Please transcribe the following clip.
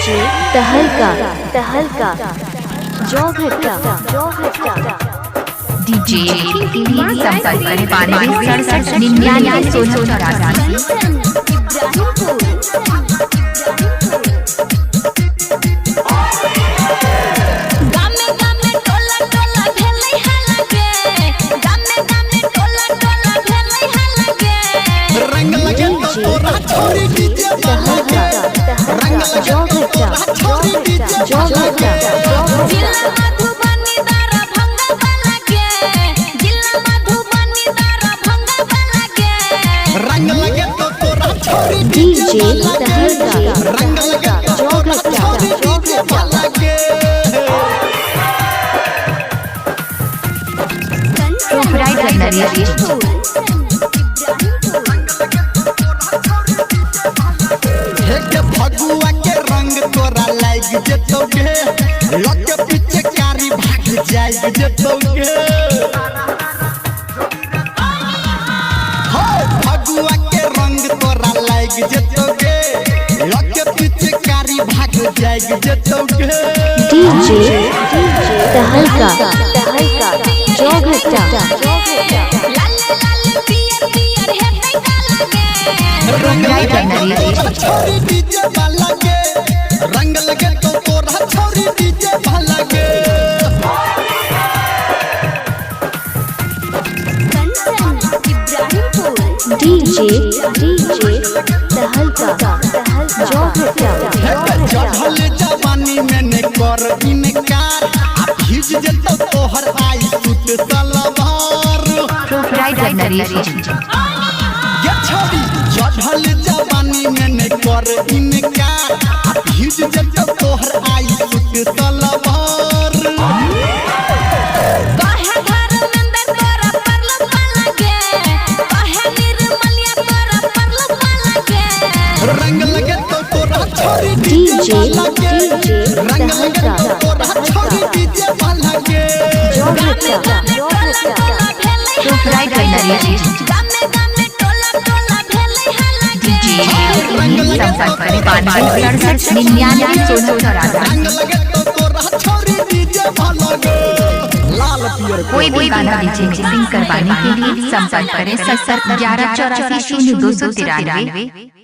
DJ तहलका जौघट्टा DJ संपर्क करें 92 डीजे तहलका जौघट्टा फगुआ के रंग तोरा लाग जतोगे लक पीछे कारी भाग जाए जतोगे हो फगुआ के रंग तोरा लाग जतोगे लक पीछे कारी भाग जाए जतोगे डीजे तहलका जौघट्टा छोरी डीजे वाला के रंग लगे तो तोरा छोरी डीजे वाला के डीजे तहलका जौघट्टा चढ़ल जवानी में ने कर इनकार आ भीज जतो तोहर आई सुत सलवार ये छोरी चढ़ल जवानी में ने कर इनकार आ भीज जतो तोहर आई सुत सलवार रंग लगे तो तोरा छोरी डीजे रंग लगे तो तोरा छोरी डीजे वाला के जौघट्टा संपर्क करें 9267991684 रंग लगे तो तोरा छोरी डीजे वाला के लाल पियर कोई भी गाना मिक्सिंग करवाने के लिए संपर्क करें 70 11 84 0293